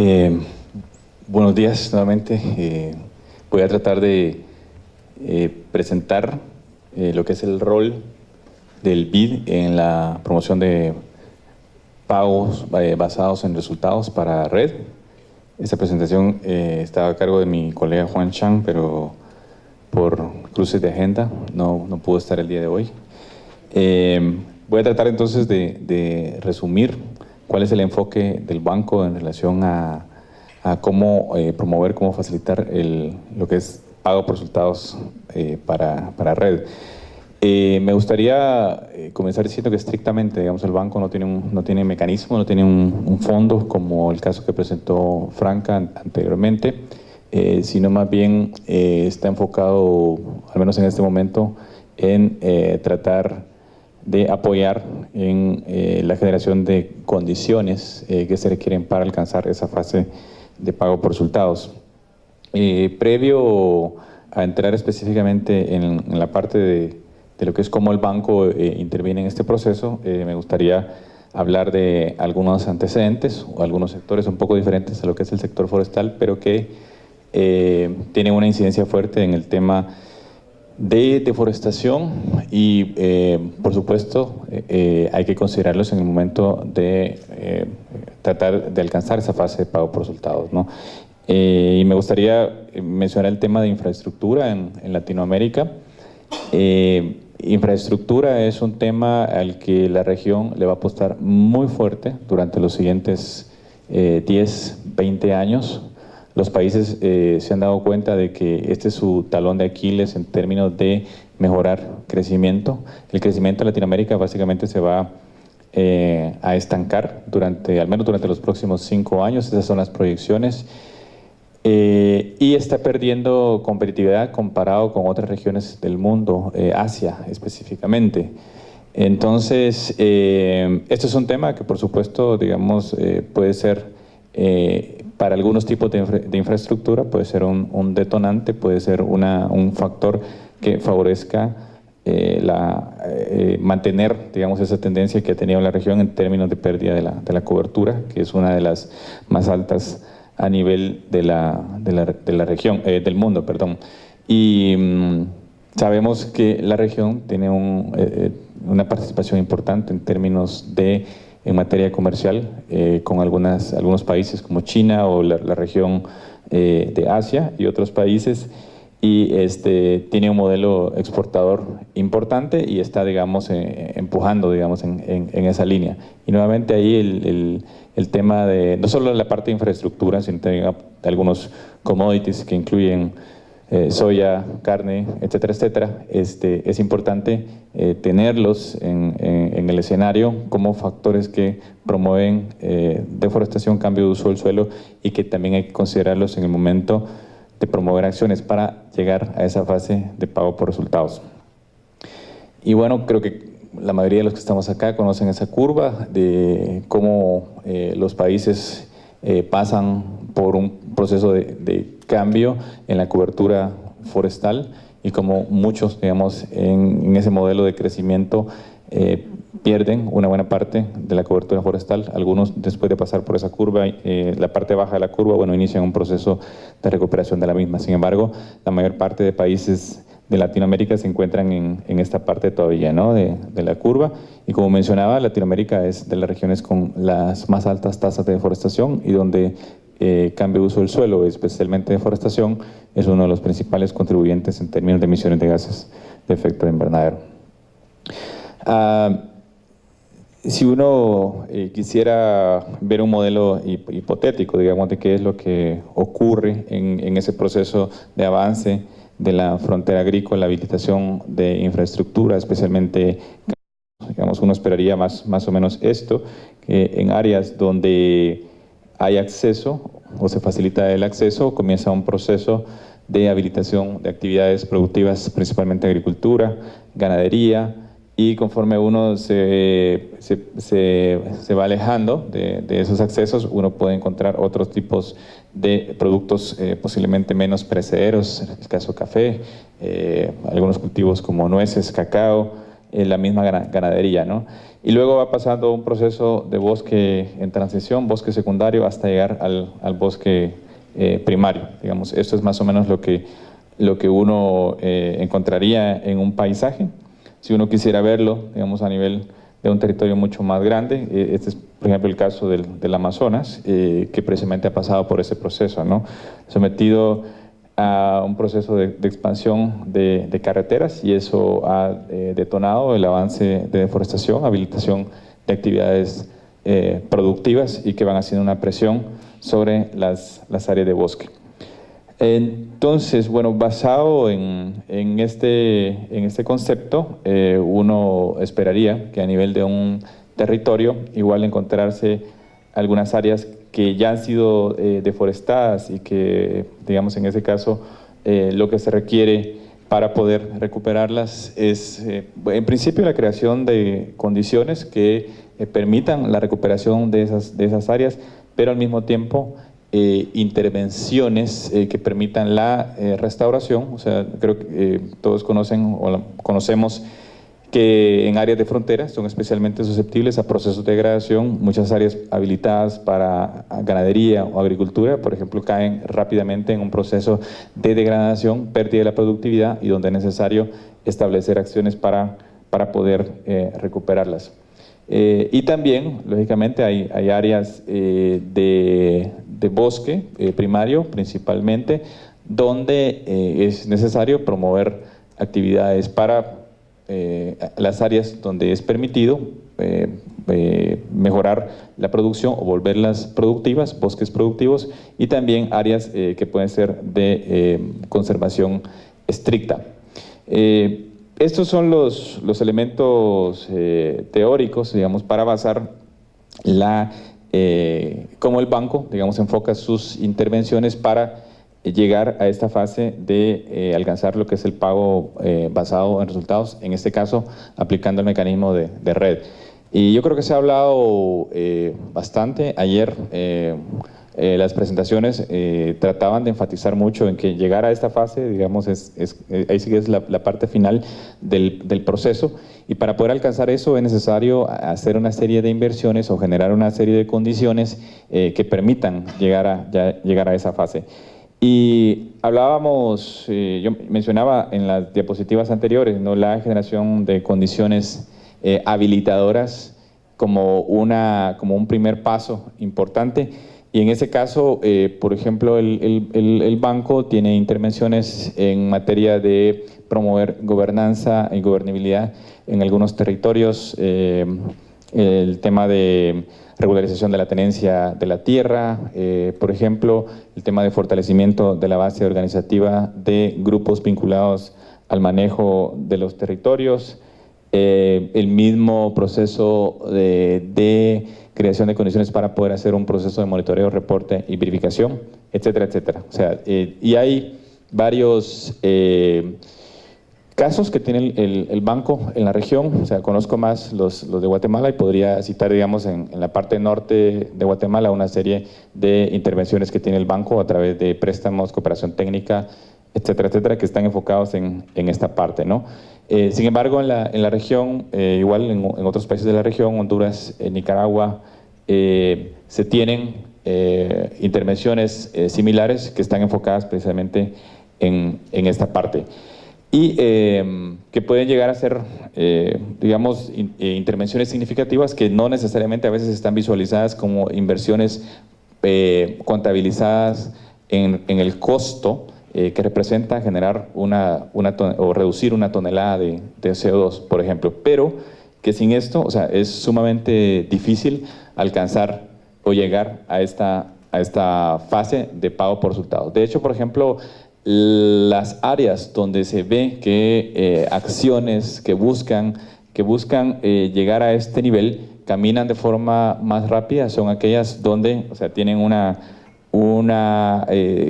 Eh, Buenos días nuevamente. Voy a tratar de presentar lo que es el rol del BID en la promoción de pagos basados en resultados para red. Esta presentación estaba a cargo de mi colega Juan Chang, pero por cruces de agenda no pudo estar el día de hoy. Voy a tratar entonces de resumir cuál es el enfoque del banco en relación a cómo promover, cómo facilitar lo que es pago por resultados para red. Me gustaría comenzar diciendo que estrictamente, digamos, el banco no tiene mecanismo, no tiene un fondo como el caso que presentó Franca anteriormente, sino más bien está enfocado, al menos en este momento, en tratar de apoyar en la generación de condiciones que se requieren para alcanzar esa fase de pago por resultados. Previo a entrar específicamente en la parte de lo que es cómo el banco interviene en este proceso, me gustaría hablar de algunos antecedentes o algunos sectores un poco diferentes a lo que es el sector forestal, pero que tienen una incidencia fuerte en el tema de deforestación y, por supuesto, hay que considerarlos en el momento de tratar de alcanzar esa fase de pago por resultados, ¿no? Y me gustaría mencionar el tema de infraestructura en Latinoamérica. Infraestructura es un tema al que la región le va a apostar muy fuerte durante los siguientes 10, 20 años. Los países se han dado cuenta de que este es su talón de Aquiles en términos de mejorar crecimiento. El crecimiento en Latinoamérica básicamente se va a estancar al menos durante los próximos 5 años, esas son las proyecciones. Y está perdiendo competitividad comparado con otras regiones del mundo, Asia específicamente. Entonces, esto es un tema que, por supuesto, digamos, puede ser para algunos tipos de infraestructura, puede ser un detonante, puede ser un factor que favorezca mantener, digamos, esa tendencia que ha tenido la región en términos de pérdida de la cobertura, que es una de las más altas a nivel de la región, del mundo, perdón. Y sabemos que la región tiene una participación importante en términos en materia comercial con algunos países como China o la región de Asia y otros países, y tiene un modelo exportador importante y está, digamos, empujando, digamos, en esa línea. Y nuevamente ahí el tema de, no solo la parte de infraestructura, sino también algunos commodities que incluyen soya, carne, etcétera, etcétera, es importante tenerlos en el escenario como factores que promueven deforestación, cambio de uso del suelo, y que también hay que considerarlos en el momento de promover acciones para llegar a esa fase de pago por resultados. Y bueno, creo que la mayoría de los que estamos acá conocen esa curva de cómo los países pasan por un proceso de cambio en la cobertura forestal, y como muchos, digamos, en ese modelo de crecimiento pierden una buena parte de la cobertura forestal. Algunos, después de pasar por esa curva, la parte baja de la curva, bueno, inician un proceso de recuperación de la misma. Sin embargo, la mayor parte de países de Latinoamérica se encuentran en esta parte todavía, ¿no?, de la curva. Y como mencionaba, Latinoamérica es de las regiones con las más altas tasas de deforestación, y donde cambio de uso del suelo, especialmente deforestación, es uno de los principales contribuyentes en términos de emisiones de gases de efecto invernadero. Si uno quisiera ver un modelo hipotético, digamos, de qué es lo que ocurre en ese proceso de avance de la frontera agrícola, la habilitación de infraestructura, especialmente, digamos, uno esperaría más o menos esto, que en áreas donde hay acceso o se facilita el acceso, comienza un proceso de habilitación de actividades productivas, principalmente agricultura, ganadería, y conforme uno se va alejando de esos accesos, uno puede encontrar otros tipos de productos posiblemente menos perecederos, en el caso café, algunos cultivos como nueces, cacao, la misma ganadería, ¿no? Y luego va pasando un proceso de bosque en transición, bosque secundario, hasta llegar al bosque primario. Digamos, esto es más o menos lo que uno encontraría en un paisaje. Si uno quisiera verlo, digamos, a nivel de un territorio mucho más grande, este es, por ejemplo, el caso del Amazonas, que precisamente ha pasado por ese proceso, ¿no? Sometido a un proceso de expansión de carreteras, y eso ha detonado el avance de deforestación, habilitación de actividades productivas, y que van haciendo una presión sobre las áreas de bosque. Entonces, bueno, basado en este concepto, uno esperaría que a nivel de un territorio igual encontrarse algunas áreas que ya han sido deforestadas, y que, digamos, en ese caso, lo que se requiere para poder recuperarlas es, en principio, la creación de condiciones que permitan la recuperación de esas áreas, pero al mismo tiempo intervenciones que permitan la restauración. O sea, creo que todos conocen o conocemos que en áreas de frontera son especialmente susceptibles a procesos de degradación. Muchas áreas habilitadas para ganadería o agricultura, por ejemplo, caen rápidamente en un proceso de degradación, pérdida de la productividad, y donde es necesario establecer acciones para poder recuperarlas. Y también, lógicamente, hay áreas de bosque primario, principalmente, donde es necesario promover actividades para las áreas donde es permitido mejorar la producción o volverlas productivas, bosques productivos, y también áreas que pueden ser de conservación estricta. Estos son los elementos teóricos, digamos, para basar cómo el banco, digamos, enfoca sus intervenciones para llegar a esta fase de alcanzar lo que es el pago basado en resultados, en este caso aplicando el mecanismo de red. Y yo creo que se ha hablado bastante. Ayer las presentaciones trataban de enfatizar mucho en que llegar a esta fase, digamos, ahí sí que es la parte final del proceso, y para poder alcanzar eso es necesario hacer una serie de inversiones o generar una serie de condiciones que permitan llegar a esa fase. Y hablábamos, yo mencionaba en las diapositivas anteriores, ¿no?, la generación de condiciones habilitadoras como un primer paso importante. Y en ese caso, por ejemplo, el banco tiene intervenciones en materia de promover gobernanza y gobernabilidad en algunos territorios, el tema de regularización de la tenencia de la tierra, por ejemplo, el tema de fortalecimiento de la base organizativa de grupos vinculados al manejo de los territorios, el mismo proceso de creación de condiciones para poder hacer un proceso de monitoreo, reporte y verificación, etcétera, etcétera. O sea, y hay varios casos que tiene el banco en la región. O sea, conozco más los de Guatemala, y podría citar, digamos, en la parte norte de Guatemala una serie de intervenciones que tiene el banco a través de préstamos, cooperación técnica, etcétera, etcétera, que están enfocados en esta parte, ¿no? Sin embargo, en la región, igual en otros países de la región, Honduras, Nicaragua, se tienen intervenciones similares que están enfocadas precisamente en esta parte, y que pueden llegar a ser, digamos, intervenciones significativas que no necesariamente a veces están visualizadas como inversiones contabilizadas en el costo que representa generar o reducir una tonelada de CO2, por ejemplo, pero que sin esto, o sea, es sumamente difícil alcanzar o llegar a esta fase de pago por resultados. De hecho, por ejemplo, las áreas donde se ve que acciones que buscan llegar a este nivel caminan de forma más rápida son aquellas donde, o sea, tienen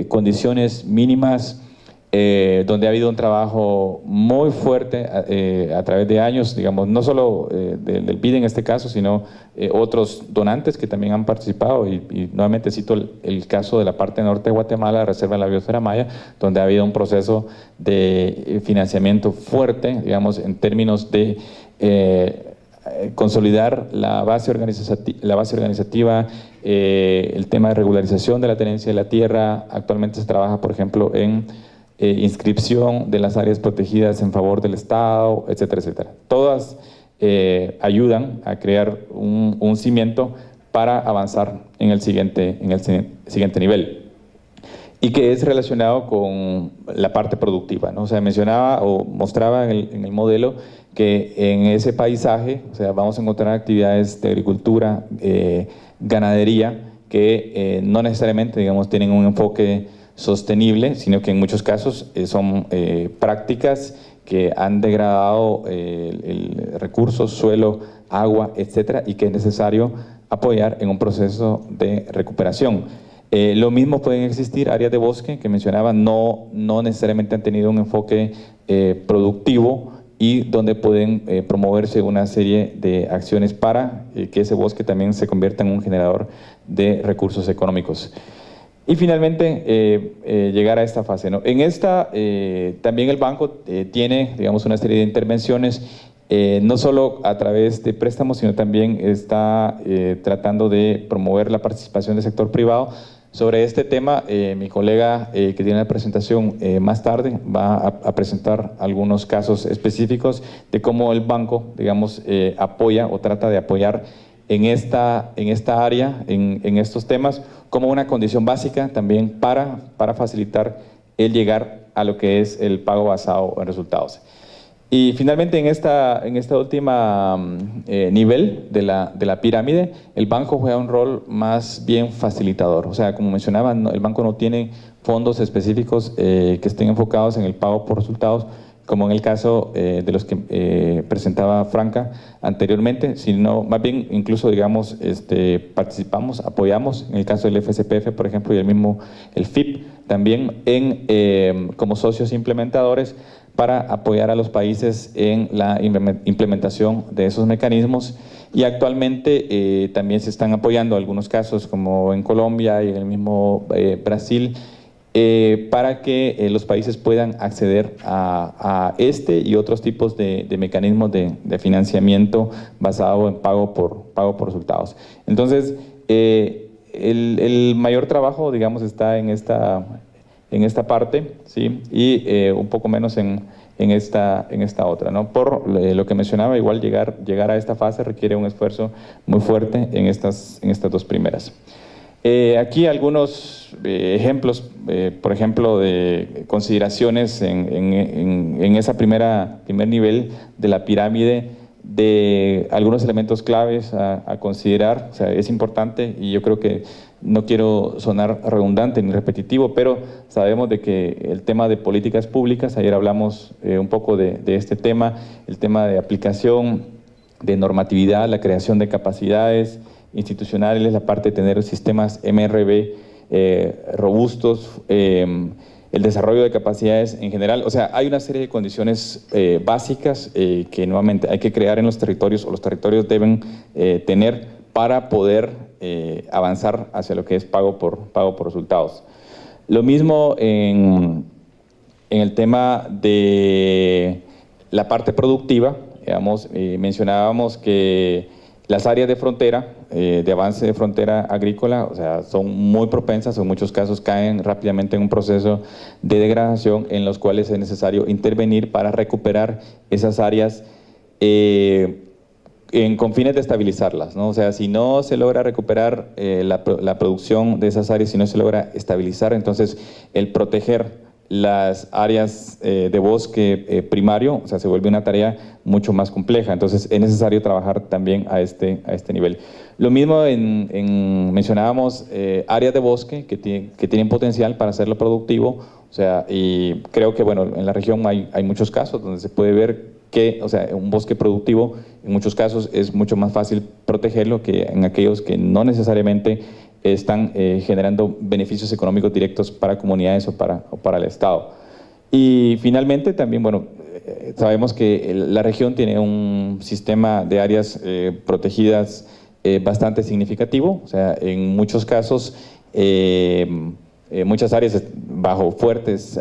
condiciones mínimas donde ha habido un trabajo muy fuerte a través de años, digamos, no solo del BID en este caso, sino otros donantes que también han participado, y nuevamente cito el caso de la parte norte de Guatemala, la Reserva de la Biosfera Maya, donde ha habido un proceso de financiamiento fuerte, digamos, en términos de consolidar la base organizativa, el tema de regularización de la tenencia de la tierra. Actualmente se trabaja, por ejemplo, en inscripción de las áreas protegidas en favor del Estado, etcétera, etcétera. Todas ayudan a crear un cimiento para avanzar en el siguiente nivel, y que es relacionado con la parte productiva, ¿no? O sea, mencionaba o mostraba en el modelo que en ese paisaje, o sea, vamos a encontrar actividades de agricultura, ganadería, que no necesariamente, digamos, tienen un enfoque sostenible, sino que en muchos casos son prácticas que han degradado el recurso, suelo, agua, etcétera, y que es necesario apoyar en un proceso de recuperación. Lo mismo pueden existir áreas de bosque que mencionaba, no necesariamente han tenido un enfoque productivo, y donde pueden promoverse una serie de acciones para que ese bosque también se convierta en un generador de recursos económicos. Y finalmente, llegar a esta fase, ¿no? En esta, también el banco tiene, digamos, una serie de intervenciones, no solo a través de préstamos, sino también está tratando de promover la participación del sector privado. Sobre este tema, mi colega que tiene la presentación más tarde va a presentar algunos casos específicos de cómo el banco, digamos, apoya o trata de apoyar en esta área, en estos temas, como una condición básica también para facilitar el llegar a lo que es el pago basado en resultados. Y finalmente, en esta última nivel de la pirámide, el banco juega un rol más bien facilitador. O sea, como mencionaba, el banco no tiene fondos específicos que estén enfocados en el pago por resultados, como en el caso de los que presentaba Franca anteriormente, sino más bien incluso, digamos, participamos, apoyamos, en el caso del FCPF, por ejemplo, y el FIP, también como socios implementadores, para apoyar a los países en la implementación de esos mecanismos. Y actualmente también se están apoyando algunos casos, como en Colombia y en el mismo Brasil, para que los países puedan acceder a este y otros tipos de mecanismos de financiamiento basado en pago por resultados. Entonces, el mayor trabajo, digamos, está en esta parte, ¿sí? Y un poco menos en esta otra, ¿no? Por lo que mencionaba, igual llegar a esta fase requiere un esfuerzo muy fuerte en estas dos primeras. Aquí algunos ejemplos, por ejemplo, de consideraciones en ese primer nivel de la pirámide, de algunos elementos claves a considerar. O sea, es importante, y yo creo que no quiero sonar redundante ni repetitivo, pero sabemos de que el tema de políticas públicas, ayer hablamos un poco de este tema, el tema de aplicación, de normatividad, la creación de capacidades institucionales, la parte de tener sistemas MRB robustos, el desarrollo de capacidades en general. O sea, hay una serie de condiciones básicas que nuevamente hay que crear en los territorios, o los territorios deben tener para poder avanzar hacia lo que es pago por resultados. Lo mismo en el tema de la parte productiva. Digamos, mencionábamos que las áreas de frontera, de avance de frontera agrícola, o sea, son muy propensas, o en muchos casos caen rápidamente en un proceso de degradación, en los cuales es necesario intervenir para recuperar esas áreas con fines de estabilizarlas, ¿no? O sea, si no se logra recuperar la producción de esas áreas, si no se logra estabilizar, entonces el proteger las áreas de bosque primario, o sea, se vuelve una tarea mucho más compleja. Entonces es necesario trabajar también a este nivel. Lo mismo mencionábamos áreas de bosque que tienen potencial para hacerlo productivo. O sea, y creo que, bueno, en la región hay muchos casos donde se puede ver que, o sea, un bosque productivo en muchos casos es mucho más fácil protegerlo que en aquellos que no necesariamente están generando beneficios económicos directos para comunidades o para el Estado. Y finalmente también, bueno, sabemos que la región tiene un sistema de áreas protegidas bastante significativo, o sea, en muchos casos, muchas áreas bajo fuertes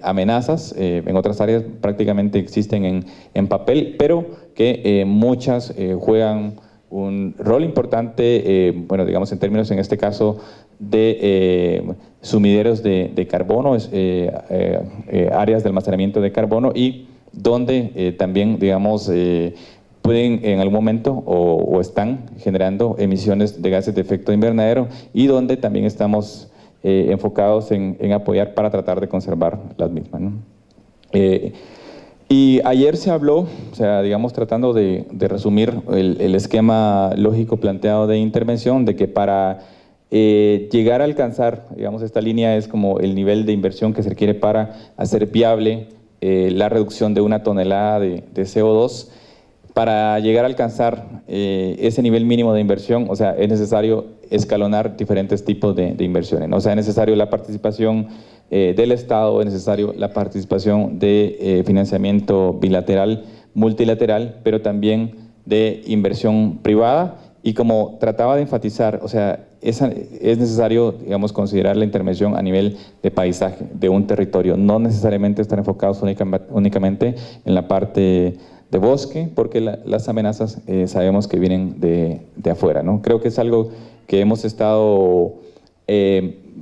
amenazas, en otras áreas prácticamente existen en papel, pero que muchas juegan un rol importante, bueno, digamos en términos en este caso de sumideros de carbono, áreas de almacenamiento de carbono y donde también, digamos, pueden en algún momento o están generando emisiones de gases de efecto invernadero y donde también estamos enfocados en apoyar para tratar de conservar las mismas, ¿no? Y ayer se habló, o sea, digamos, tratando de resumir el esquema lógico planteado de intervención, de que para llegar a alcanzar, digamos, esta línea es como el nivel de inversión que se requiere para hacer viable la reducción de 1 tonelada de CO2. Para llegar a alcanzar ese nivel mínimo de inversión, o sea, es necesario escalonar diferentes tipos de inversiones, ¿no? O sea, es necesario la participación del Estado, es necesario la participación de financiamiento bilateral, multilateral, pero también de inversión privada. Y como trataba de enfatizar, o sea, es necesario, digamos, considerar la intervención a nivel de paisaje, de un territorio, no necesariamente estar enfocados únicamente en la parte de bosque, porque las amenazas sabemos que vienen de afuera, ¿no? Creo que es algo que hemos estado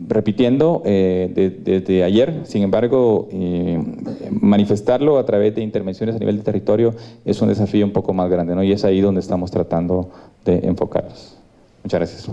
repitiendo desde ayer. Sin embargo, manifestarlo a través de intervenciones a nivel de territorio es un desafío un poco más grande, ¿no? Y es ahí donde estamos tratando de enfocarnos. Muchas gracias.